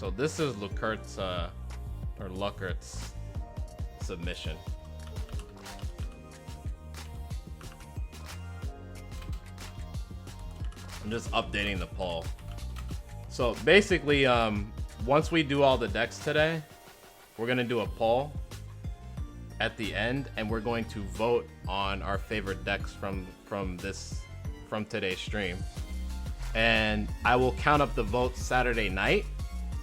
So this is Luckert's or Luckert's submission. I'm just updating the poll. So basically, once we do all the decks today, we're gonna do a poll at the end, and we're going to vote on our favorite decks from today's stream. And I will count up the votes Saturday night,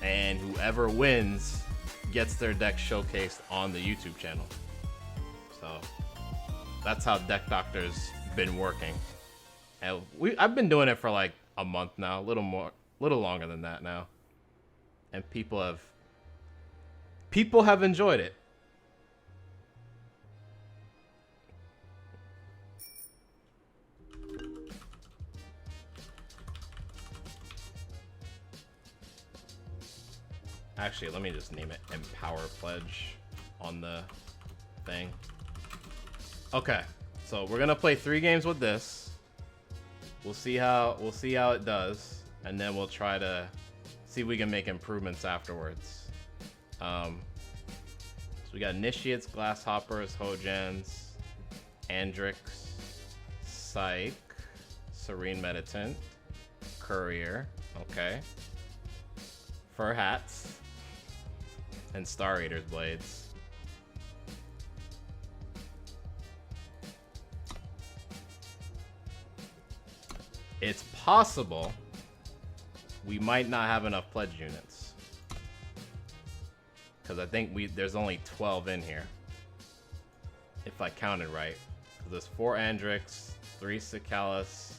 and whoever wins gets their deck showcased on the YouTube channel. So that's how Deck Doctor's been working. And I've been doing it for like a month now, a little longer than that now. And people have enjoyed it. Actually, let me just name it Empower Pledge on the thing. Okay, so we're gonna play 3 games with this. We'll see how it does, and then we'll try to see if we can make improvements afterwards. So we got Initiates, Glasshoppers, Hojans, Andrix, Psych, Serene Meditant, Courier, okay, Fur Hats, and Star Eater's Blades. It's possible we might not have enough pledge units, because I think there's only 12 in here, if I counted right. So there's 4 Andrix, 3 Cicalis,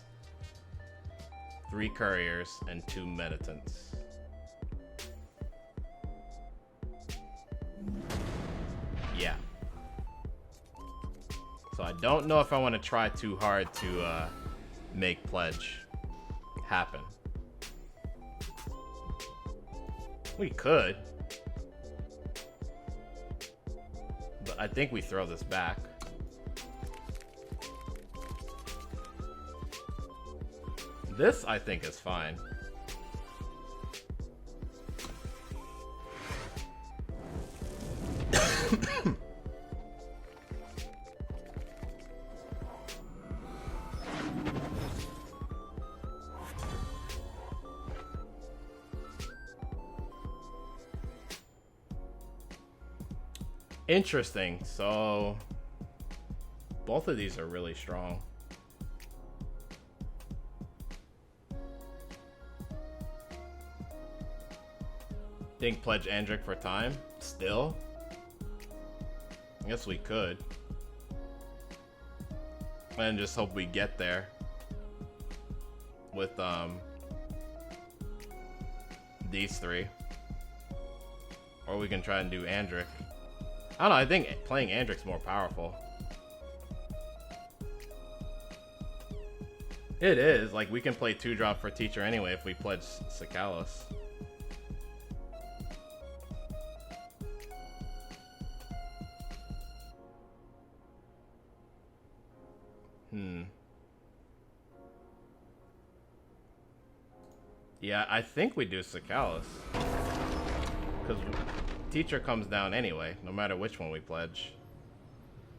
3 Couriers, and 2 Meditants. Yeah. So I don't know if I want to try too hard to make pledge happen. We could, but I think we throw this back. This I think is fine. Interesting. So both of these are really strong. Think pledge Andric for time? Still? I guess we could. And just hope we get there with these 3. Or we can try and do Andric. I don't know, I think playing Andric's more powerful. It is. Like, we can play 2-drop for Teacher anyway if we pledge Cicalis. Yeah, I think we do Cicalis. Because Teacher comes down anyway, no matter which one we pledge.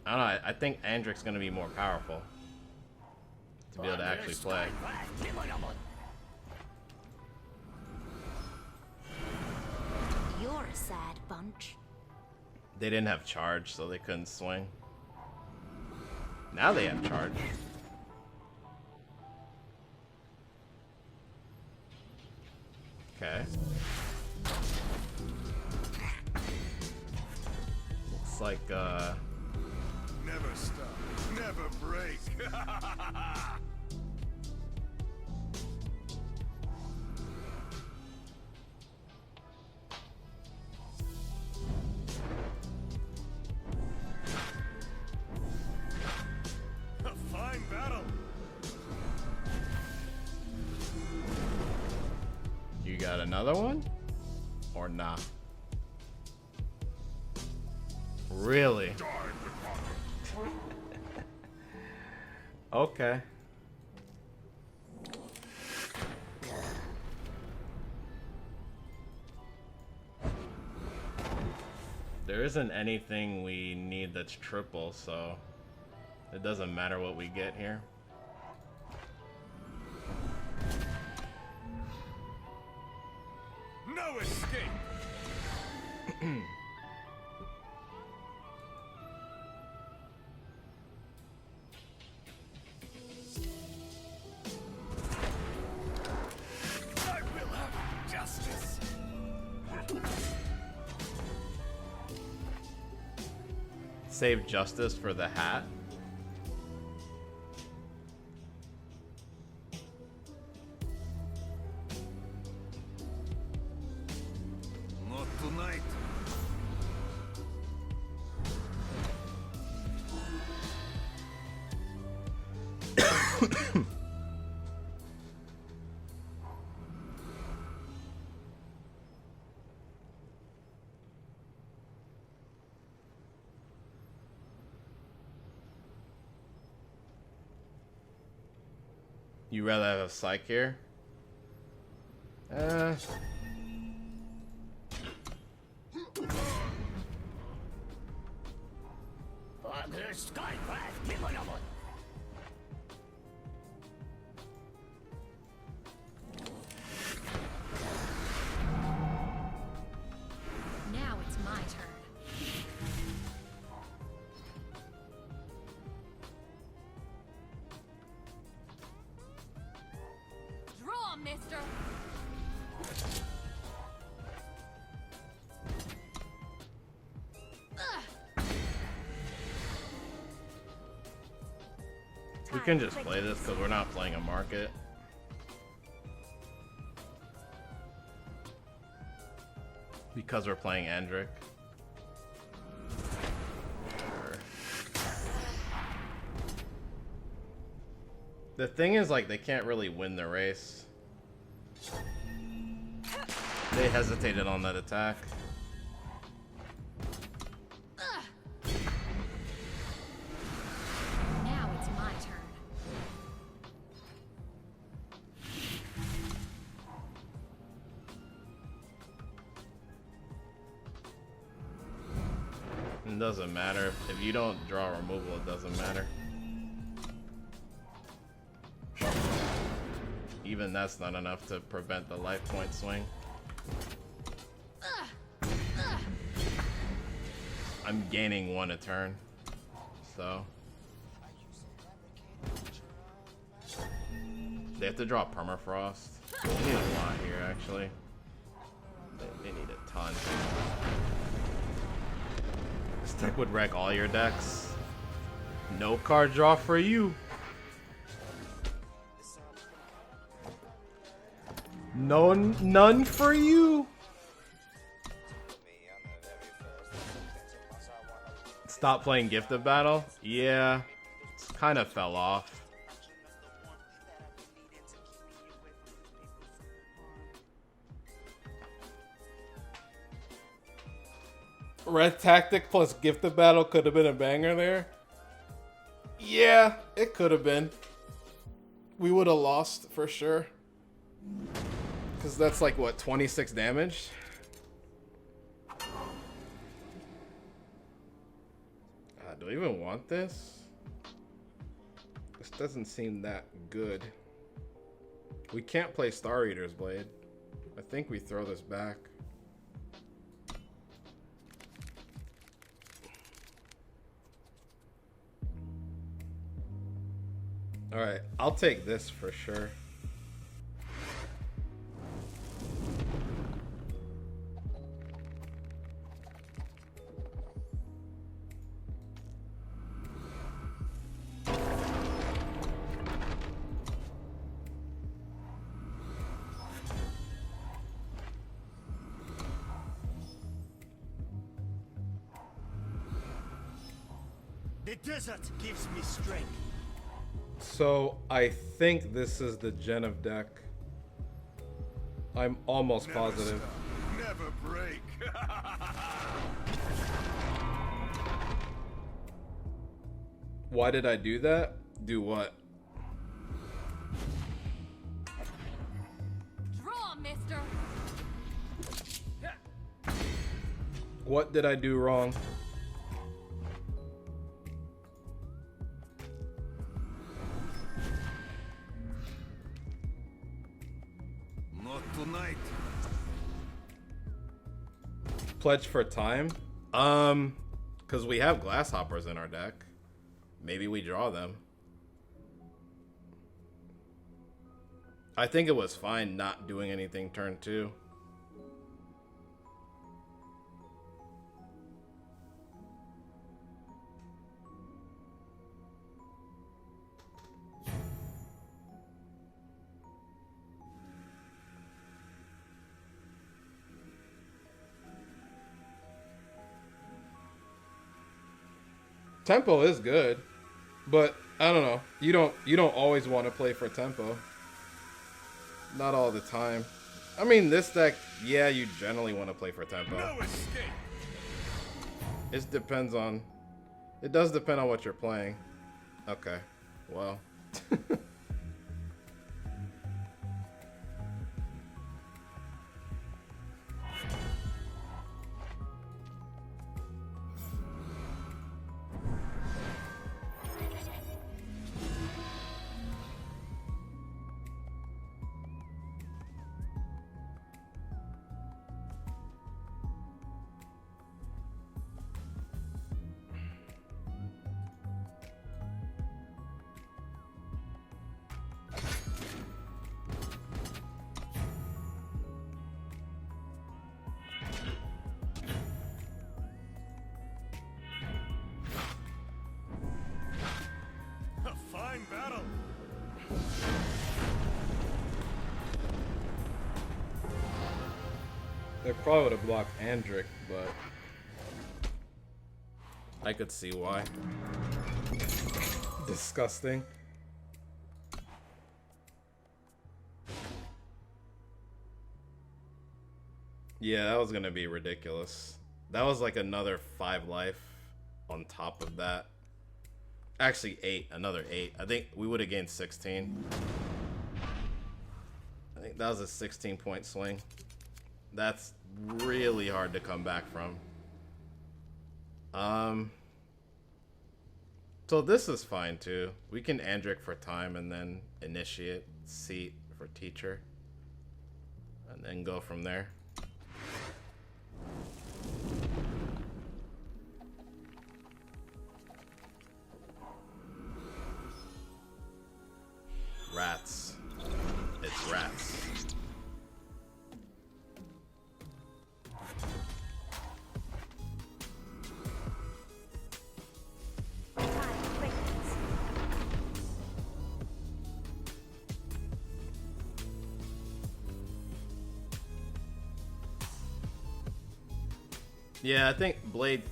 I don't know, I think Andric's going to be more powerful to be able to actually play. You're a sad bunch. They didn't have charge, so they couldn't swing. Now they have charge. Okay. Looks like, Never stop, never break. A fine battle. You got another one? Or nah? Really? Okay. There isn't anything we need that's triple, so it doesn't matter what we get here. No escape. I will have justice. Save justice for the hat. Not tonight. You rather have a psych here? Now it's my turn. Draw, mister! We can just play this because we're not playing a market. Because we're playing Andric. Sure. The thing is, like, they can't really win the race. They hesitated on that attack. Now it's my turn. It doesn't matter. If you don't draw removal, it doesn't matter. Even that's not enough to prevent the life point swing. I'm gaining 1 a turn, so they have to draw permafrost. They need a lot here, actually. They need a ton. This deck would wreck all your decks. No card draw for you. None for you. Stop playing Gifted Battle? Yeah, it's kind of fell off. Red Tactic plus Gifted Battle could have been a banger there. Yeah, it could have been. We would have lost for sure. Because that's like, what, 26 damage? Do I even want this? This doesn't seem that good. We can't play Star Eater's Blade. I think we throw this back. Alright, I'll take this for sure. The desert gives me strength. So I think this is the Gen of deck. I'm almost positive. Stop, never break. Why did I do that? Do what? Draw, mister! What did I do wrong? Not tonight. Pledge for time? Because we have glasshoppers in our deck. Maybe we draw them. I think it was fine not doing anything turn 2. Tempo is good, but I don't know. You don't always want to play for tempo. Not all the time. I mean, this deck, yeah, you generally want to play for tempo. No escape. It does depend on what you're playing. Okay, well. A fine battle. They probably would have blocked Andric, but I could see why. Disgusting. Yeah, that was gonna be ridiculous. That was like another 5 life on top of that. Actually 8, another 8. I think we would have gained 16. I think that was a 16-point swing. That's really hard to come back from. So this is fine too. We can Andric for time and then initiate seat for teacher. And then go from there. Rats. It's rats. Yeah, I think Blade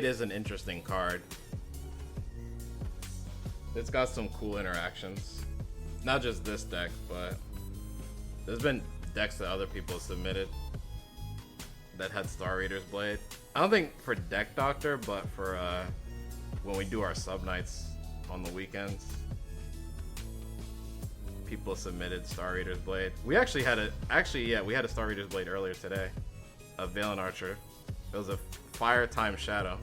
is an interesting card. It's got some cool interactions. Not just this deck, but there's been decks that other people submitted that had Star Reader's Blade. I don't think for Deck Doctor, but for when we do our sub nights on the weekends, people submitted Star Reader's Blade. We actually had we had a Star Reader's Blade earlier today, a Valen Archer. It was a Fire Time Shadow.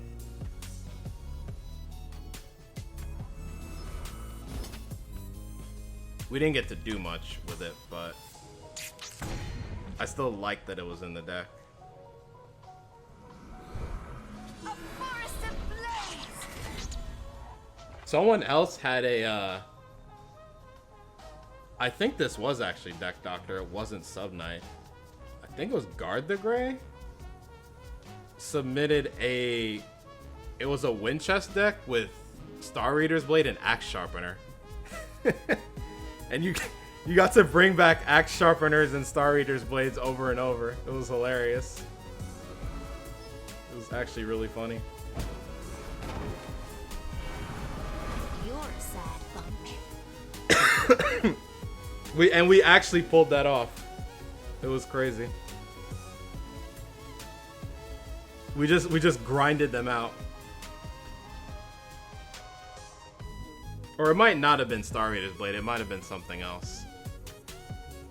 We didn't get to do much with it, but I still like that it was in the deck. A forest ablaze! Someone else had a, I think this was actually Deck Doctor, it wasn't Sub Knight. I think it was Guard the Grey? Submitted it was a Winchest deck with Star Reader's Blade and Axe Sharpener. And you got to bring back Axe Sharpeners and Star Reader's Blades over and over. It was hilarious. It was actually really funny. You're a sad bunch. We actually pulled that off. It was crazy. We just grinded them out. Or it might not have been Star Reader's Blade. It might have been something else.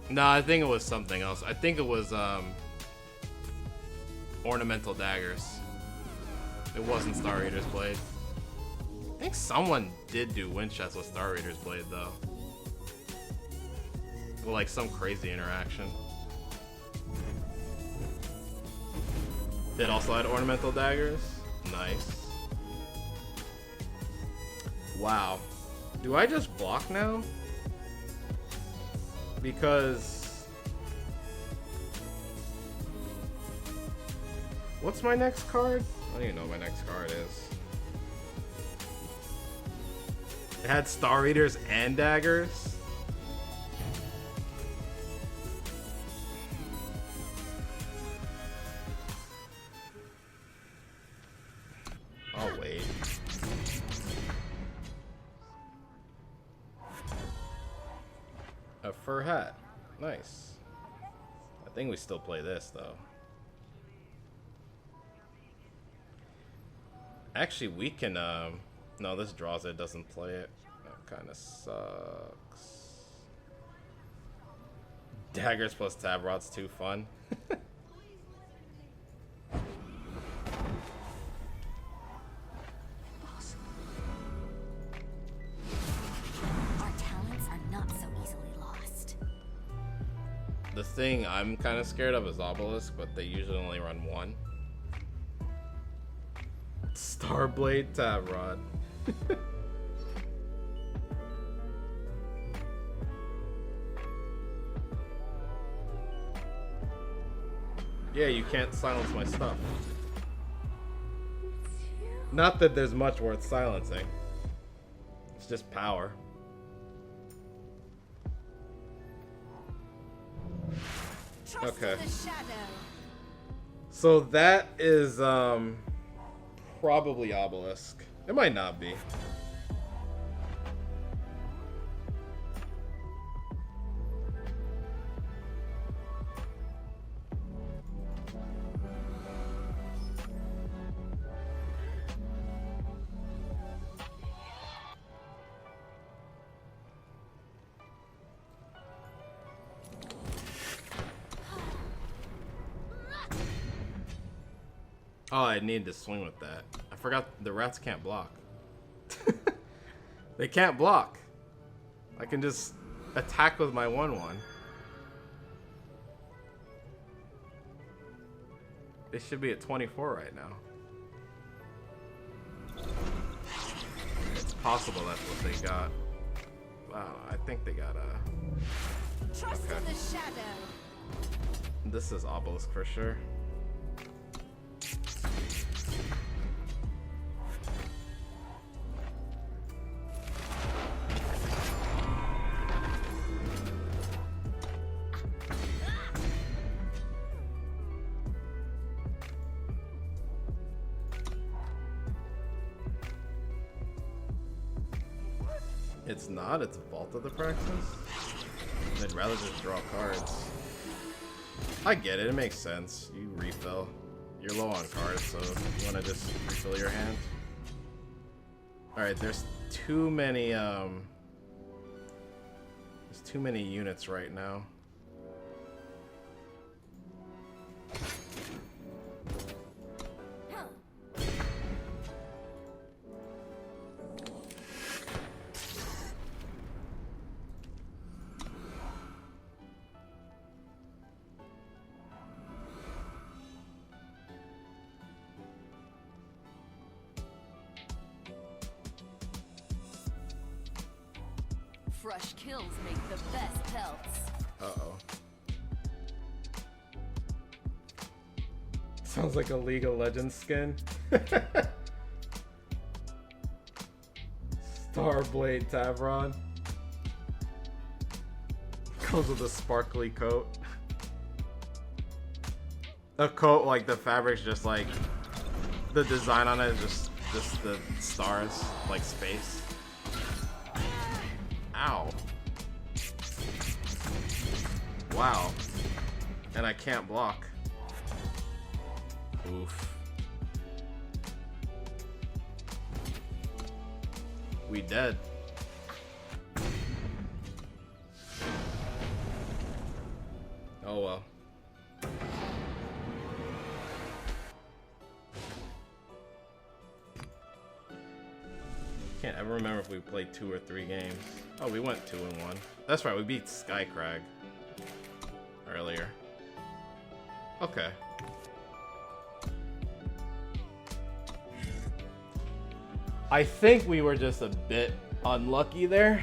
No, I think it was something else. I think it was Ornamental Daggers. It wasn't Star Eater's Blade. I think someone did do wind chest with Star Eater's Blade though. Like some crazy interaction. It also had ornamental daggers. Nice. Wow. Do I just block now? Because... what's my next card? I don't even know what my next card is. It had Star Eaters and daggers. I'll wait. A fur hat. Nice. I think we still play this though. Actually, we can, no, this draws it, doesn't play it. That kind of sucks. Daggers plus tab rod's too fun. Our talents are not so easily lost. The thing I'm kind of scared of is Obelisk, but they usually only run one. Starblade tab rod. Yeah, you can't silence my stuff. Not that there's much worth silencing. It's just power. Trust Okay. in the shadow. So that is probably Obelisk. It might not be. Oh, I need to swing with that. I forgot the rats can't block. They can't block. I can just attack with my 1/1. They should be at 24 right now. It's possible that's what they got. Wow, I think they got a... Trust Okay. in the shadow. This is Obelisk for sure. It's not, it's Vault of the Praxis. I'd rather just draw cards. I get it, it makes sense. You refill. You're low on cards, so you wanna just refill your hand. Alright, there's too many units right now. Fresh kills make the best pelts. Uh-oh. Sounds like a League of Legends skin. Starblade Tavron. Comes with a sparkly coat. A coat, like the fabric's just like... the design on it is just the stars, like space. Ow. Wow. And I can't block. Oof. We dead. Oh well. can't ever remember if we played 2 or 3 games. Oh, we went 2-1. That's right, we beat Skycrag earlier. Okay. I think we were just a bit unlucky there,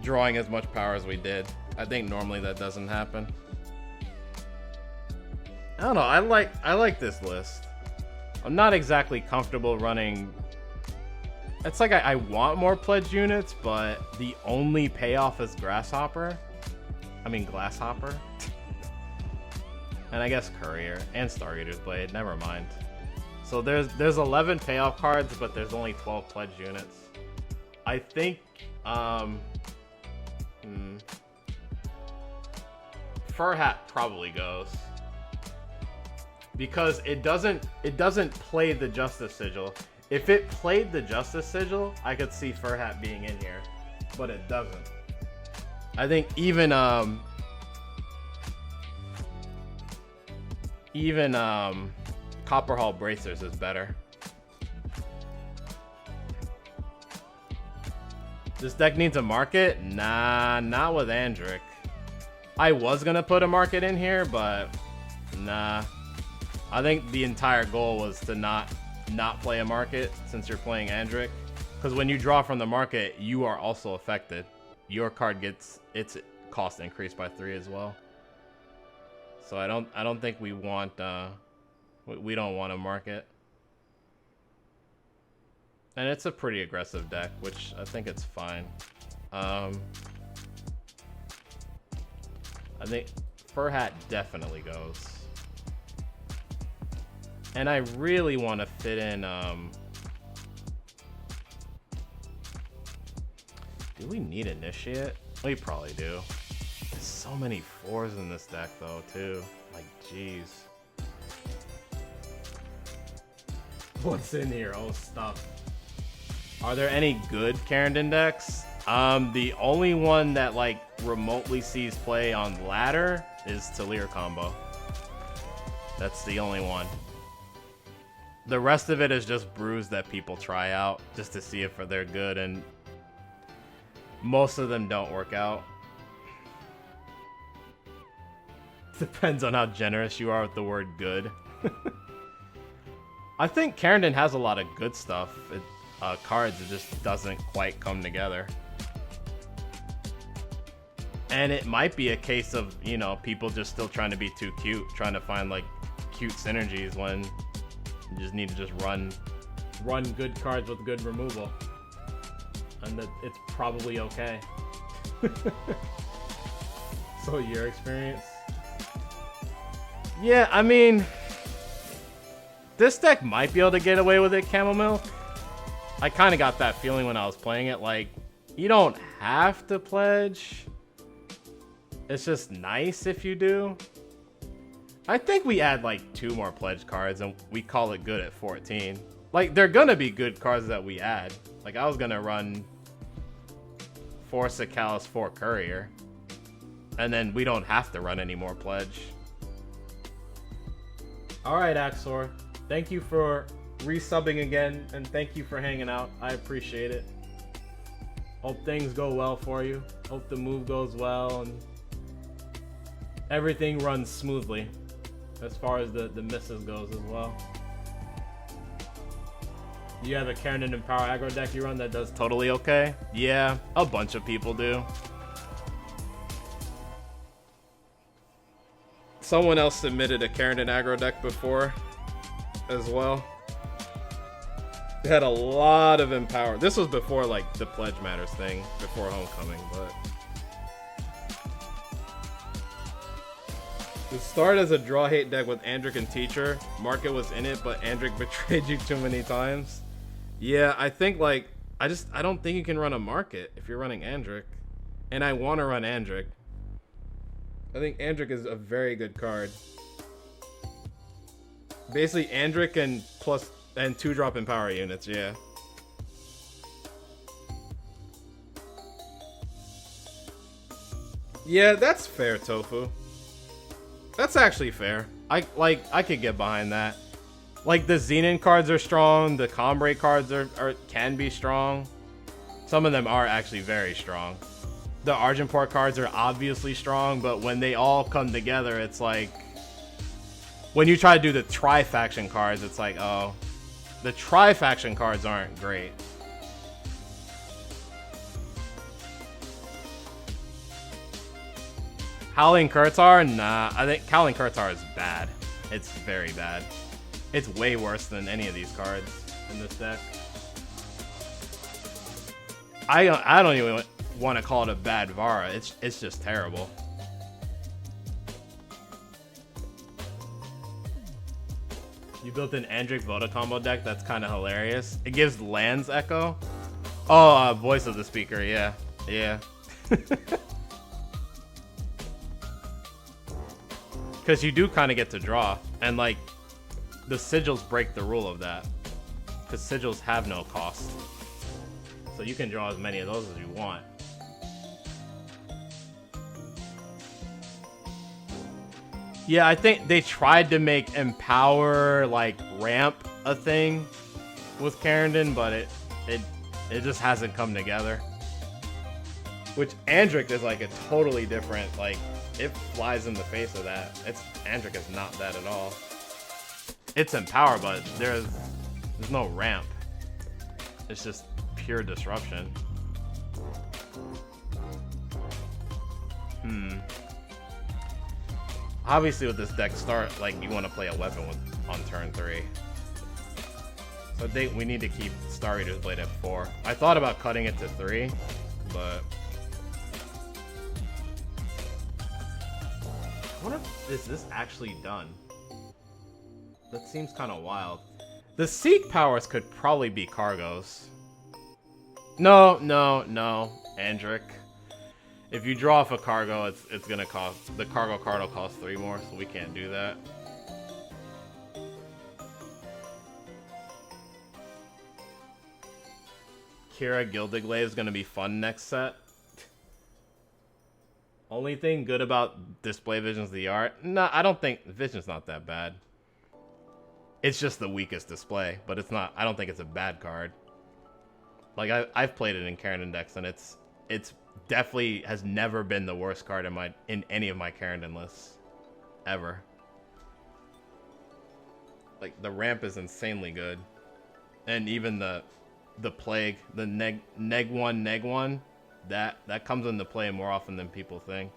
drawing as much power as we did. I think normally that doesn't happen. I don't know. I like this list. I'm not exactly comfortable running. It's like I want more pledge units, but the only payoff is Grasshopper. I mean Glasshopper. And I guess Courier and Stargater's Blade. Never mind. So there's 11 payoff cards, but there's only 12 pledge units. I think Fur Hat probably goes. Because it doesn't play the Justice Sigil. If it played the Justice Sigil, I could see Fur Hat being in here, but it doesn't. I think even Copperhall Bracers is better. This deck needs a market? Nah, not with Andric. I was gonna put a market in here, but nah. I think the entire goal was to not play a market since you're playing Andric. Because when you draw from the market, you are also affected. Your card gets its cost increased by 3 as well. So I don't think we want we don't want a market. And it's a pretty aggressive deck, which I think it's fine. I think Fur Hat definitely goes. And I really want to fit in, do we need Initiate? We probably do. There's so many 4s in this deck though, too. Like, jeez. What's in here? Oh, stuff. Are there any good Kerendon decks? The only one that, like, remotely sees play on ladder is Talir combo. That's the only one. The rest of it is just brews that people try out just to see if they're good, and most of them don't work out. Depends on how generous you are with the word good. I think Kerendon has a lot of good stuff. Cards, it just doesn't quite come together. And it might be a case of, you know, people just still trying to be too cute, trying to find like cute synergies when you just need to just run good cards with good removal. And that it's probably okay. So your experience? Yeah, I mean, this deck might be able to get away with it, Camel Milk. I kind of got that feeling when I was playing it. Like, you don't have to pledge. It's just nice if you do. I think we add like 2 more pledge cards and we call it good at 14. Like, they're gonna be good cards that we add. Like, I was gonna run 4 Sikalis, 4 Courier. And then we don't have to run any more pledge. Alright, Axor. Thank you for resubbing again, and thank you for hanging out. I appreciate it. Hope things go well for you. Hope the move goes well and everything runs smoothly as far as the misses goes as well. You have a Kerendon and Power aggro deck you run that does totally okay? Yeah, a bunch of people do. Someone else submitted a Kerendon aggro deck before as well. It had a lot of Empower. This was before like the Pledge Matters thing, before Homecoming, but it started as a draw hate deck with Andric and Teacher. Market was in it, but Andric betrayed you too many times. Yeah, I think like I don't think you can run a market if you're running Andric. And I want to run Andric. I think Andric is a very good card. Basically Andric and 2-drop Empower units, yeah. Yeah, that's fair, Tofu. That's actually fair. I could get behind that. Like the Xenon cards are strong, the Combrate cards can be strong. Some of them are actually very strong. The Argenport cards are obviously strong, but when they all come together, it's like when you try to do the tri-faction cards, it's like, oh, the tri-faction cards aren't great. Howling Kurtar? Nah, I think Howling Kurtar is bad. It's very bad. It's way worse than any of these cards in this deck. I don't even want to call it a bad Vara. It's just terrible. You built an Andric Voda combo deck? That's kind of hilarious. It gives lands echo. Oh, voice of the speaker. Yeah. Yeah. Because you do kind of get to draw. And, like, the sigils break the rule of that. Because sigils have no cost. So you can draw as many of those as you want. Yeah, I think they tried to make Empower, like, ramp a thing with Kerendon, but it just hasn't come together. Which Andric is, like, a totally different, like, it flies in the face of that. Andric is not that at all. It's Empower, but there's no ramp. It's just pure disruption. Obviously with this deck start, like, you want to play a weapon on turn 3. So we need to keep Star Eater's Blade at 4. I thought about cutting it to 3, but I wonder if is this actually done? That seems kind of wild. The Seek powers could probably be Cargos. No, Andric. If you draw off a Cargo, it's gonna cost, the Cargo card will cost 3 more, so we can't do that. Kira Gilded Glaive is gonna be fun next set. Only thing good about Display Vision's the art. No, I don't think Vision's not that bad. It's just the weakest display, but it's not. I don't think it's a bad card. Like I've played it in Kerendon decks, and it's definitely has never been the worst card in any of my Kerendon lists ever. Like the ramp is insanely good, and even the plague, the neg 1 that comes into play more often than people think.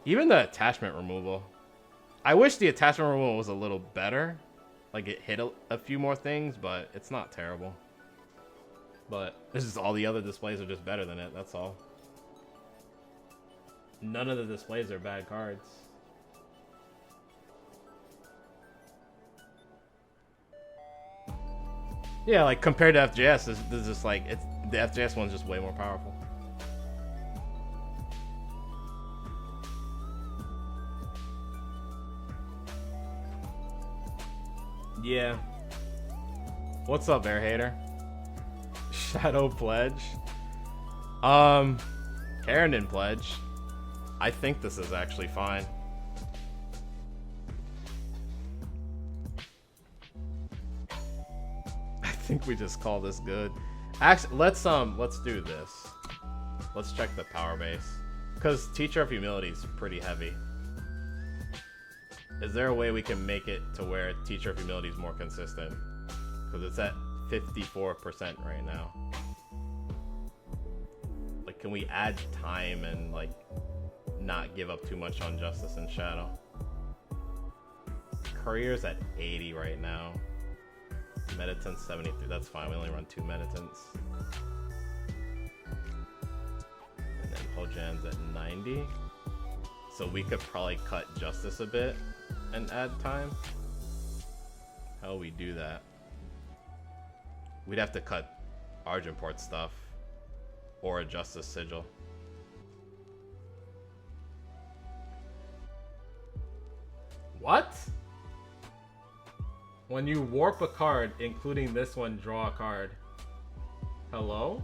Even the attachment removal. I wish the attachment removal was a little better. Like it hit a few more things, but it's not terrible. But this is all the other displays are just better than it, that's all. None of the displays are bad cards. Yeah, like compared to FJS, this is just like, the FJS one's just way more powerful. Yeah. What's up, Air Hater? Shadow Pledge. Kerendon Pledge. I think this is actually fine. I think we just call this good. Actually, let's do this. Let's check the power base. Because Teacher of Humility is pretty heavy. Is there a way we can make it to where Teacher of Humility is more consistent? Because it's at 54% right now. Like, can we add time and, like, not give up too much on Justice and Shadow? Courier's at 80 right now. Meditant 73. That's fine. We only run 2 Meditants. And then Hojan's at 90. So we could probably cut Justice a bit and add time. How do we do that? We'd have to cut Argenport stuff or a Justice Sigil. What? When you warp a card, including this one, draw a card. Hello?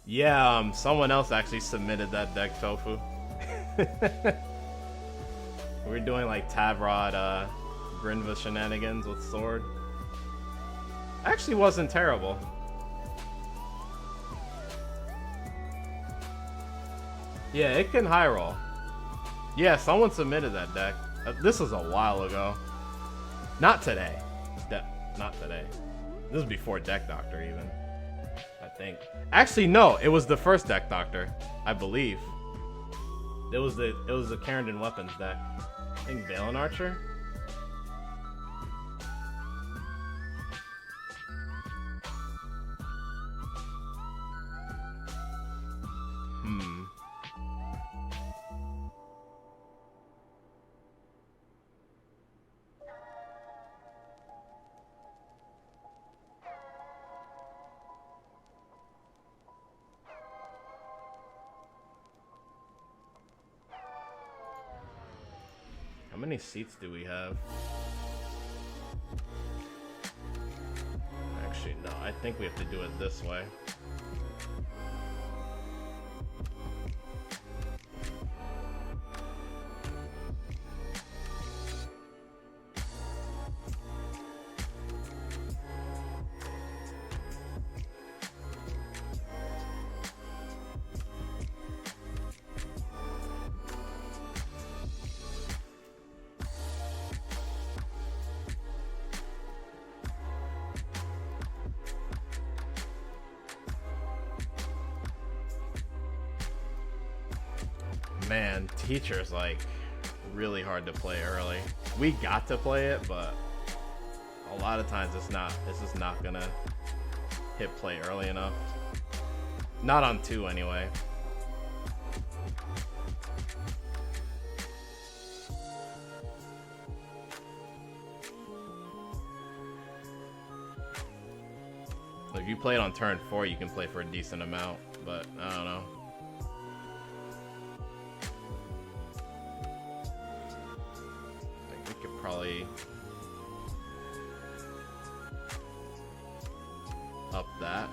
Yeah, someone else actually submitted that deck, Tofu. We're doing like Tavrod, Grinva shenanigans with sword. Actually wasn't terrible. Yeah, it can high roll. Yeah, someone submitted that deck. This was a while ago. Not today. Not today. This was before Deck Doctor even. I think. Actually, no. It was the first Deck Doctor, I believe. It was the Kerendon weapons deck. I think Valen Archer. How many seats do we have? Actually, no. I think we have to do it this way. Man, Teacher's like really hard to play early. We got to play it, but a lot of times it's just not gonna hit play early enough. Not on 2 anyway. If you play it on turn 4, you can play for a decent amount, but I don't know. Probably up that.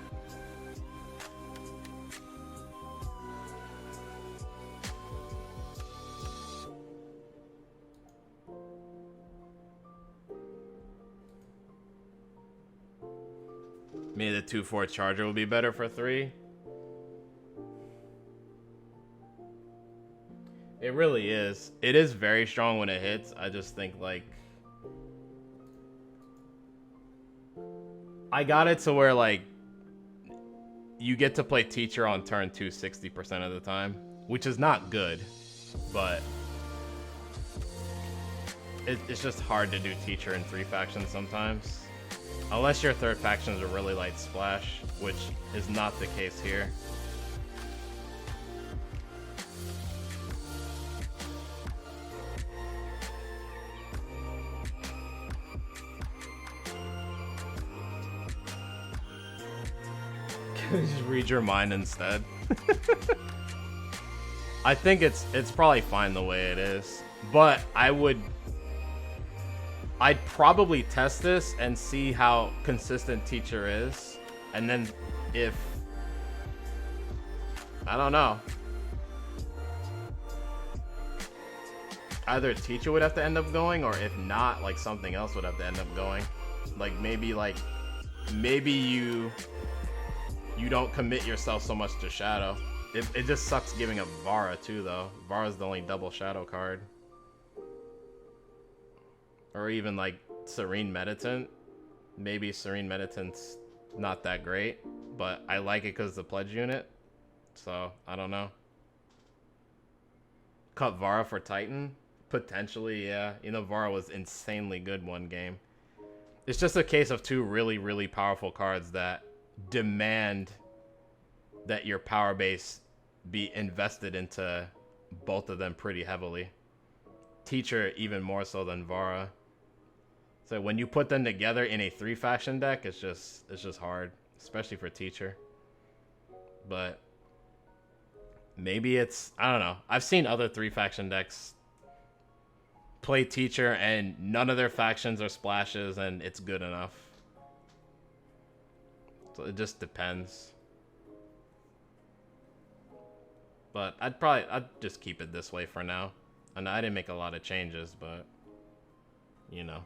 Maybe the 2/4 charger would be better for 3. It really is. It is very strong when it hits. I just think, like, I got it to where, like, you get to play Teacher on turn 2 60% of the time, which is not good, but it's just hard to do Teacher in 3 factions sometimes. Unless your 3rd faction is a really light splash, which is not the case here. Just read your mind instead. I think it's probably fine the way it is, but I'd probably test this and see how consistent Teacher is, and then if I don't know, either Teacher would have to end up going, or if not, like something else would have to end up going. Like maybe you don't commit yourself so much to Shadow. It just sucks giving up Vara too, though. Vara's the only double Shadow card. Or even like Serene Meditant. Maybe Serene Meditant's not that great, but I like it because the pledge unit. So I don't know. Cut Vara for Titan? Potentially, yeah. You know, Vara was insanely good one game. It's just a case of 2 really, really powerful cards that demand that your power base be invested into both of them pretty heavily. Teacher even more so than Vara. So when you put them together in a 3 faction deck, it's just hard, especially for Teacher. But maybe it's, I don't know. I've seen other 3 faction decks play Teacher and none of their factions are splashes and it's good enough. So it just depends. But I'd just keep it this way for now. And I didn't make a lot of changes, but you know.